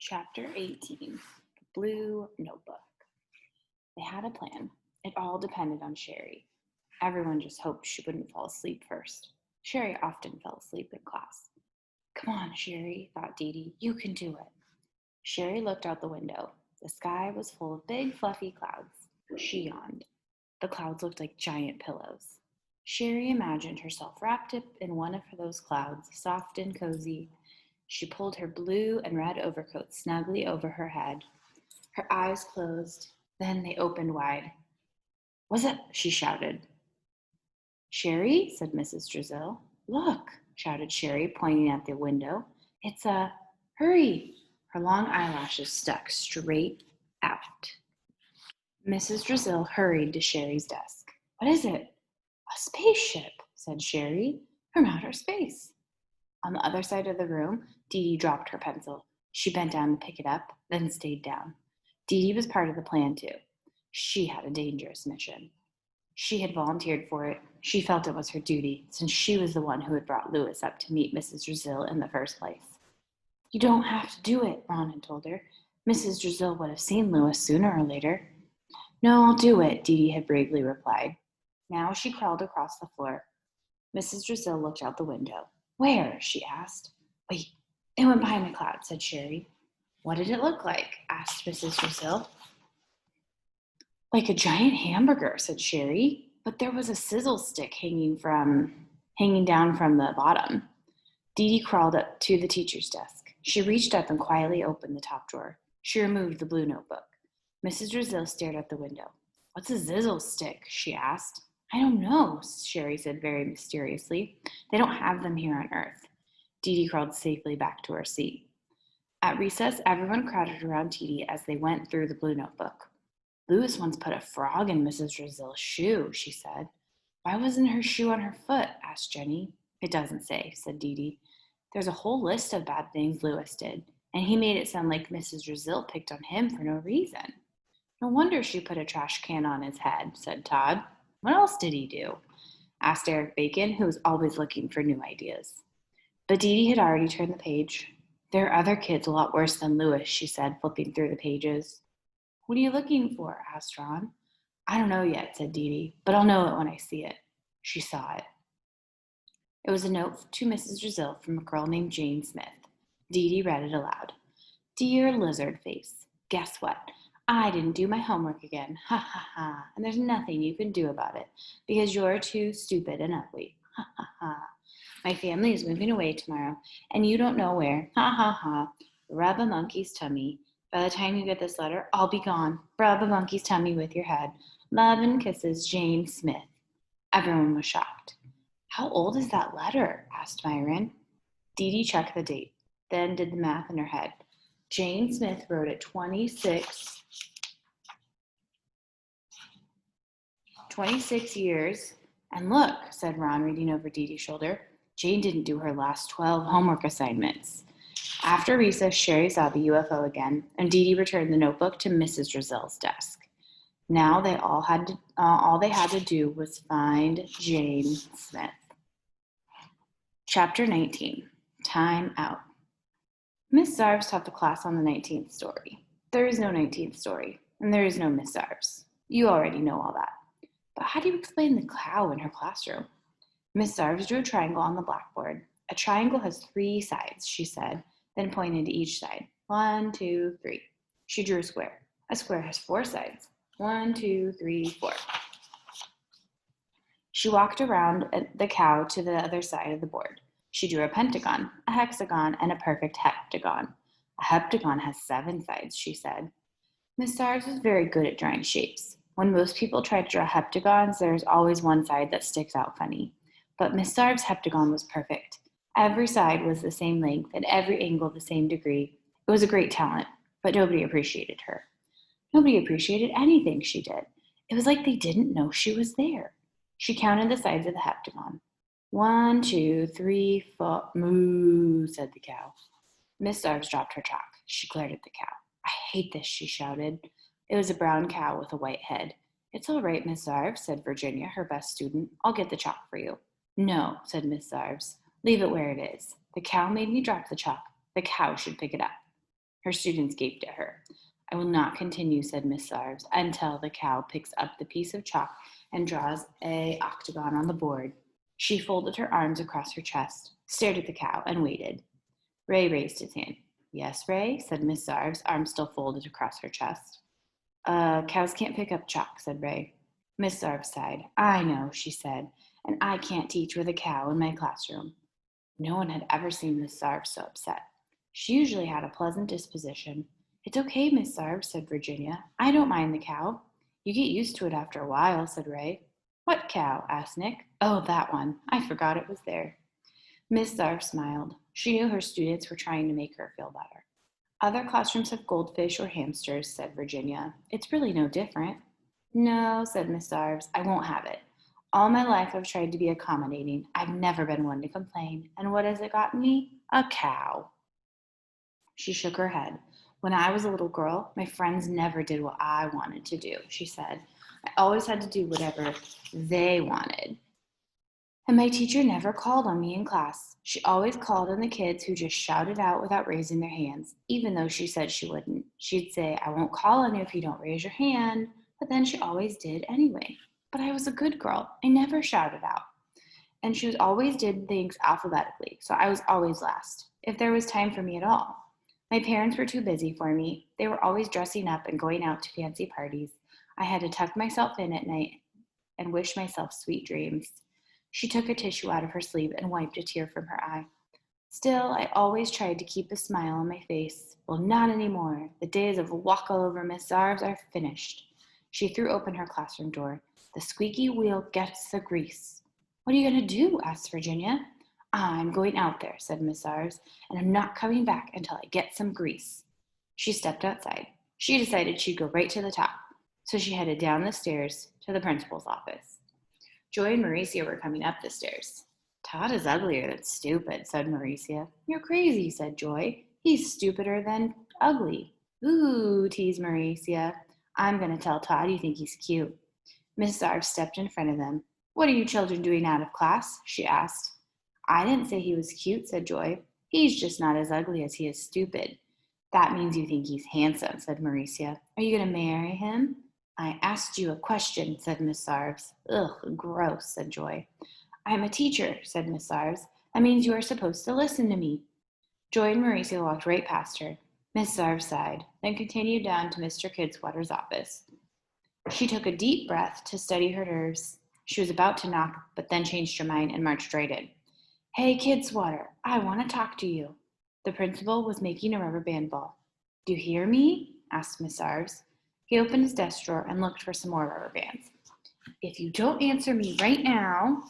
Chapter 18, The Blue Notebook. They had a plan. It all depended on Sherry. Everyone just hoped she wouldn't fall asleep first. Sherry often fell asleep in class. Come on, Sherry, thought Dee Dee. You can do it. Sherry looked out the window. The sky was full of big, fluffy clouds. She yawned. The clouds looked like giant pillows. Sherry imagined herself wrapped up in one of those clouds, soft and cozy. She pulled her blue and red overcoat snugly over her head. Her eyes closed, then they opened wide. "What's it?" she shouted. "Sherry," said Mrs. Drizzle. "Look," shouted Sherry, pointing at the window. "It's a hurry." Her long eyelashes stuck straight out. Mrs. Drizzle hurried to Sherry's desk. "What is it?" "A spaceship," said Sherry, "from outer space." On the other side of the room, Dee Dee dropped her pencil. She bent down to pick it up, then stayed down. Dee Dee was part of the plan, too. She had a dangerous mission. She had volunteered for it. She felt it was her duty, since she was the one who had brought Louis up to meet Mrs. Drizzle in the first place. "You don't have to do it," Ron had told her. "Mrs. Drizzle would have seen Louis sooner or later." "No, I'll do it," Dee Dee had bravely replied. Now she crawled across the floor. Mrs. Drizzle looked out the window. "Where?" she asked. "Wait, it went behind the cloud," said Sherry. "What did it look like?" asked Mrs. Drizzle. "Like a giant hamburger," said Sherry, "but there was a sizzle stick hanging down from the bottom." Dee Dee crawled up to the teacher's desk. She reached up and quietly opened the top drawer. She removed the blue notebook. Mrs. Drizzle stared out the window. "What's a sizzle stick?" she asked. "I don't know," Sherry said very mysteriously. "They don't have them here on Earth." Dee Dee crawled safely back to her seat. At recess, everyone crowded around Dee Dee as they went through the blue notebook. "Louis once put a frog in Mrs. Drizzle's shoe," she said. "Why wasn't her shoe on her foot?" asked Jenny. "It doesn't say," said Dee Dee. "There's a whole list of bad things Louis did, and he made it sound like Mrs. Drizzle picked on him for no reason." "No wonder she put a trash can on his head," said Todd. "What else did he do?" asked Eric Bacon, who was always looking for new ideas. But Dee Dee had already turned the page. "There are other kids a lot worse than Louis," she said, flipping through the pages. "What are you looking for?" asked Ron. "I don't know yet," said Dee Dee, "but I'll know it when I see it." She saw it. It was a note to Mrs. Drizzle from a girl named Jane Smith. Dee Dee read it aloud. "Dear Lizard Face, guess what? I didn't do my homework again. Ha ha ha. And there's nothing you can do about it because you're too stupid and ugly. Ha ha ha. My family is moving away tomorrow and you don't know where. Ha ha ha. Rub a monkey's tummy. By the time you get this letter, I'll be gone. Rub a monkey's tummy with your head. Love and kisses, Jane Smith." Everyone was shocked. "How old is that letter?" asked Myron. Dee Dee checked the date, then did the math in her head. Jane Smith wrote it 26 years. "And look," said Ron, reading over Dee Dee's shoulder, "Jane didn't do her last 12 homework assignments." After recess, Sherry saw the UFO again, and Dee Dee returned the notebook to Mrs. Drizzle's desk. Now all they had to do was find Jane Smith. Chapter 19, Time Out. Miss Zarves taught the class on the 19th story. There is no 19th story, and there is no Miss Zarves. You already know all that. But how do you explain the cow in her classroom? Miss Zarves drew a triangle on the blackboard. "A triangle has 3 sides," she said, then pointed to each side. 1, 2, 3. She drew a square. "A square has 4 sides. 1, 2, 3, 4. She walked around the cow to the other side of the board. She drew a pentagon, a hexagon, and a perfect heptagon. "A heptagon has 7 sides," she said. Miss Stars was very good at drawing shapes. When most people try to draw heptagons, there's always one side that sticks out funny. But Miss Stars' heptagon was perfect. Every side was the same length and every angle the same degree. It was a great talent, but nobody appreciated her. Nobody appreciated anything she did. It was like they didn't know she was there. She counted the sides of the heptagon. 1, 2, 3, 4. "Moo," said the cow. Miss Zarves dropped her chalk. She glared at the cow. "I hate this," she shouted. It was a brown cow with a white head. "It's all right, Miss Zarves," said Virginia, her best student. "I'll get the chalk for you." "No," said Miss Zarves. "Leave it where it is. The cow made me drop the chalk. The cow should pick it up." Her students gaped at her. I will not continue, said Miss Sarves, until the cow picks up the piece of chalk and draws a octagon on the board. She folded her arms across her chest, stared at the cow, and waited. Ray raised his hand. Yes, Ray, said Miss Sarves, arms still folded across her chest. Cows can't pick up chalk, said Ray. Miss Sarves sighed. I know, she said, and I can't teach with a cow in my classroom. No one had ever seen Miss Sarves so upset. She usually had a pleasant disposition. It's okay, Miss Sarves, said Virginia. I don't mind the cow. You get used to it after a while, said Ray. What cow? Asked Nick. Oh, that one. I forgot it was there. Miss Sarves smiled. She knew her students were trying to make her feel better. Other classrooms have goldfish or hamsters, said Virginia. It's really no different. No, said Miss Sarves, I won't have it. All my life I've tried to be accommodating. I've never been one to complain. And what has it gotten me? A cow. She shook her head. When I was a little girl, my friends never did what I wanted to do, she said. I always had to do whatever they wanted. And my teacher never called on me in class. She always called on the kids who just shouted out without raising their hands, even though she said she wouldn't. She'd say, I won't call on you if you don't raise your hand, but then she always did anyway. But I was a good girl. I never shouted out. And she always did things alphabetically, so I was always last, if there was time for me at all. My parents were too busy for me. They were always dressing up and going out to fancy parties. I had to tuck myself in at night and wish myself sweet dreams. She took a tissue out of her sleeve and wiped a tear from her eye. Still, I always tried to keep a smile on my face. Well, not anymore. The days of walk all over Miss Sarves are finished. She threw open her classroom door. The squeaky wheel gets the grease. What are you going to do? Asked Virginia. I'm going out there, said Miss Sarves, and I'm not coming back until I get some grease. She stepped outside. She decided she'd go right to the top, so she headed down the stairs to the principal's office. Joy and Mauricia were coming up the stairs. Todd is uglier than stupid, said Mauricia. You're crazy, said Joy. He's stupider than ugly. Ooh, teased Mauricia. I'm going to tell Todd you think he's cute. Miss Sarves stepped in front of them. What are you children doing out of class? She asked. I didn't say he was cute, said Joy. He's just not as ugly as he is stupid. That means you think he's handsome, said Mauricia. Are you going to marry him? I asked you a question, said Miss Sarves. Ugh, gross, said Joy. I'm a teacher, said Miss Sarves. That means you are supposed to listen to me. Joy and Mauricia walked right past her. Miss Sarves sighed, then continued down to Mr. Kidswater's office. She took a deep breath to steady her nerves. She was about to knock, but then changed her mind and marched right in. Hey, Kidswater, I want to talk to you. The principal was making a rubber band ball. Do you hear me? Asked Miss Sarves. He opened his desk drawer and looked for some more rubber bands. If you don't answer me right now,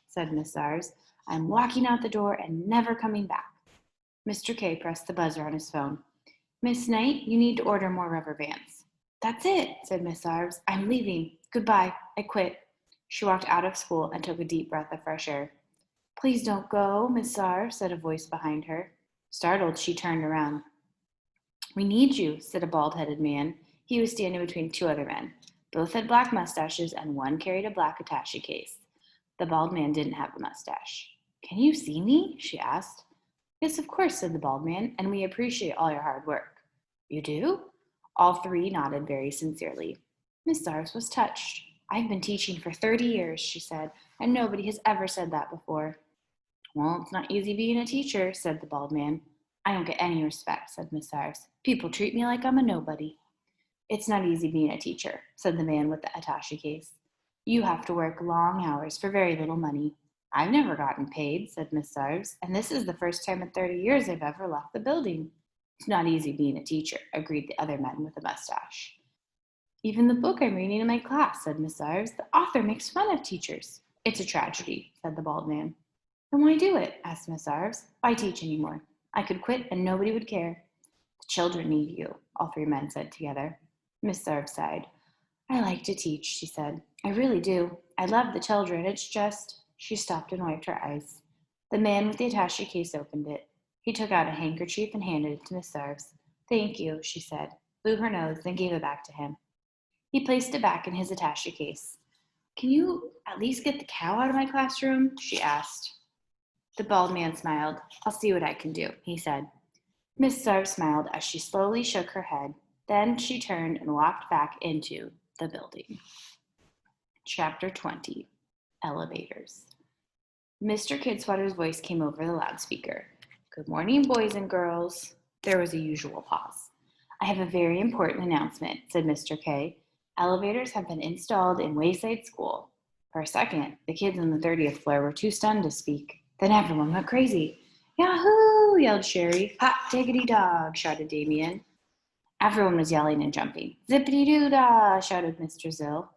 said Miss Sarves, I'm walking out the door and never coming back. Mr. K pressed the buzzer on his phone. Miss Knight, you need to order more rubber bands. That's it, said Miss Sarves. I'm leaving. Goodbye. I quit. She walked out of school and took a deep breath of fresh air. Please don't go, Miss Sarves, said a voice behind her. Startled, she turned around. We need you, said a bald-headed man. He was standing between two other men. Both had black mustaches, and one carried a black attaché case. The bald man didn't have a mustache. Can you see me? She asked. Yes, of course, said the bald man, and we appreciate all your hard work. You do? All three nodded very sincerely. Miss Sarves was touched. I've been teaching for 30 years, she said, and nobody has ever said that before. Well, it's not easy being a teacher, said the bald man. I don't get any respect, said Miss Sarves. People treat me like I'm a nobody. It's not easy being a teacher, said the man with the attaché case. You have to work long hours for very little money. I've never gotten paid, said Miss Sarves, and this is the first time in 30 years I've ever left the building. It's not easy being a teacher, agreed the other man with the mustache. Even the book I'm reading in my class, said Miss Sarves, the author makes fun of teachers. It's a tragedy, said the bald man. Then why do it? Asked Miss Sarves. Why teach anymore? I could quit and nobody would care. The children need you, all three men said together. Miss Sarves sighed. I like to teach, she said. I really do. I love the children. It's just... She stopped and wiped her eyes. The man with the attaché case opened it. He took out a handkerchief and handed it to Miss Sarves. Thank you, she said, blew her nose, then gave it back to him. He placed it back in his attaché case. Can you at least get the cow out of my classroom? She asked. The bald man smiled. I'll see what I can do, he said. Miss Sarv smiled as she slowly shook her head. Then she turned and walked back into the building. Chapter 20, Elevators. Mr. Kidswatter's voice came over the loudspeaker. Good morning, boys and girls. There was a usual pause. I have a very important announcement, said Mr. K. Elevators have been installed in Wayside School. For a second, the kids on the 30th floor were too stunned to speak. Then everyone went crazy. Yahoo! Yelled Sherry. Hot diggity dog, shouted Damien. Everyone was yelling and jumping. Zippity-doo-dah, shouted Mr. Zill.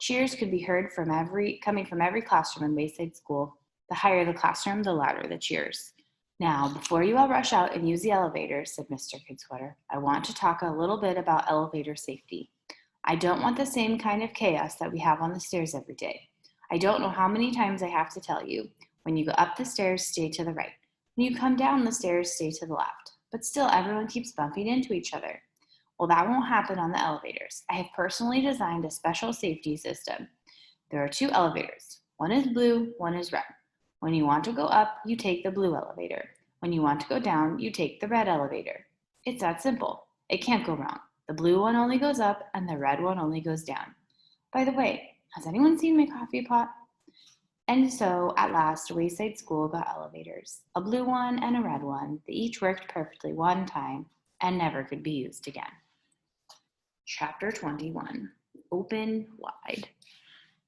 Cheers could be heard coming from every classroom in Wayside School. The higher the classroom, the louder the cheers. Now, before you all rush out and use the elevator, said Mr. Kidsweater, I want to talk a little bit about elevator safety. I don't want the same kind of chaos that we have on the stairs every day. I don't know how many times I have to tell you, when you go up the stairs, stay to the right. When you come down the stairs, stay to the left. But still, everyone keeps bumping into each other. Well, that won't happen on the elevators. I have personally designed a special safety system. There are 2 elevators. One is blue, one is red. When you want to go up, you take the blue elevator. When you want to go down, you take the red elevator. It's that simple. It can't go wrong. The blue one only goes up and the red one only goes down. By the way, has anyone seen my coffee pot? And so, at last, Wayside School got elevators, a blue one and a red one. They each worked perfectly one time and never could be used again. Chapter 21, Open Wide.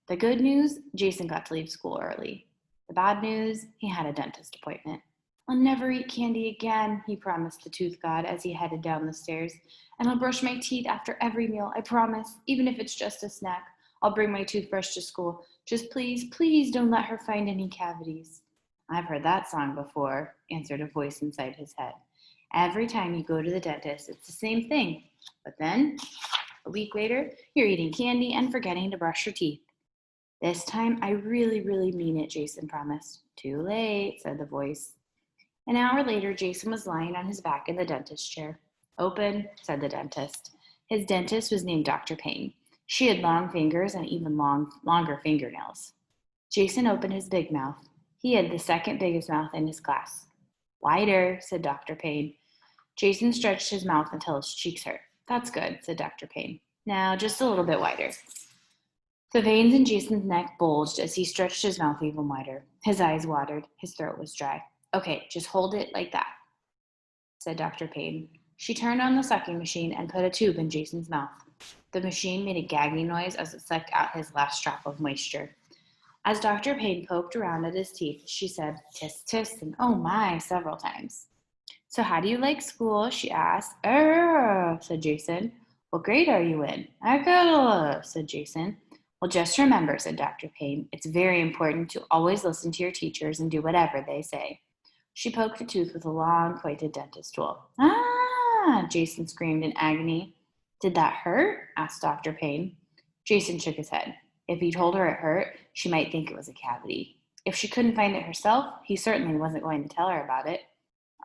The good news, Jason got to leave school early. The bad news, he had a dentist appointment. I'll never eat candy again, he promised the tooth god as he headed down the stairs. And I'll brush my teeth after every meal, I promise, even if it's just a snack. I'll bring my toothbrush to school. Just please, please don't let her find any cavities. I've heard that song before, answered a voice inside his head. Every time you go to the dentist, it's the same thing. But then, a week later, you're eating candy and forgetting to brush your teeth. This time, I really, really mean it, Jason promised. Too late, said the voice. An hour later, Jason was lying on his back in the dentist's chair. Open, said the dentist. His dentist was named Dr. Payne. She had long fingers and even longer fingernails. Jason opened his big mouth. He had the second biggest mouth in his class. Wider, said Dr. Payne. Jason stretched his mouth until his cheeks hurt. That's good, said Dr. Payne. Now, just a little bit wider. The veins in Jason's neck bulged as he stretched his mouth even wider. His eyes watered. His throat was dry. Okay, just hold it like that, said Dr. Payne. She turned on the sucking machine and put a tube in Jason's mouth. The machine made a gagging noise as it sucked out his last drop of moisture. As Dr. Payne poked around at his teeth, she said, tisk, tisk, and oh my, several times. So how do you like school? She asked. Said Jason. What grade are you in? I got said Jason. Well, just remember, said Dr. Payne, it's very important to always listen to your teachers and do whatever they say. She poked the tooth with a long, pointed dentist tool. Ah, Jason screamed in agony. Did that hurt? Asked Dr. Payne. Jason shook his head. If he told her it hurt, she might think it was a cavity. If she couldn't find it herself, he certainly wasn't going to tell her about it.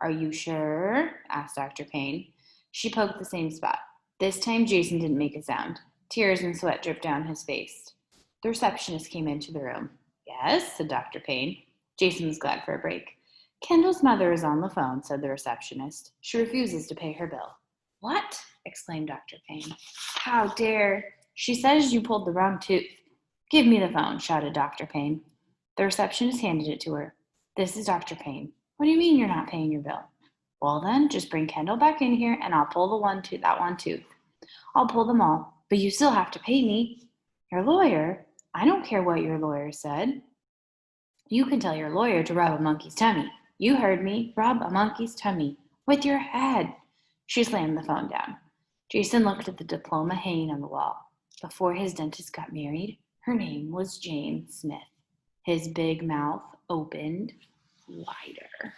Are you sure? Asked Dr. Payne. She poked the same spot. This time, Jason didn't make a sound. Tears and sweat dripped down his face. The receptionist came into the room. Yes, said Dr. Payne. Jason was glad for a break. Kendall's mother is on the phone, said the receptionist. She refuses to pay her bill. What? Exclaimed Dr. Payne. How dare! She says you pulled the wrong tooth. Give me the phone, shouted Dr. Payne. The receptionist handed it to her. This is Dr. Payne. What do you mean you're not paying your bill? Well then, just bring Kendall back in here and I'll pull that one tooth. I'll pull them all, but you still have to pay me. Your lawyer? I don't care what your lawyer said. You can tell your lawyer to rub a monkey's tummy. You heard me, rub a monkey's tummy. With your head. She slammed the phone down. Jason looked at the diploma hanging on the wall. Before his dentist got married, her name was Jane Smith. His big mouth opened wider.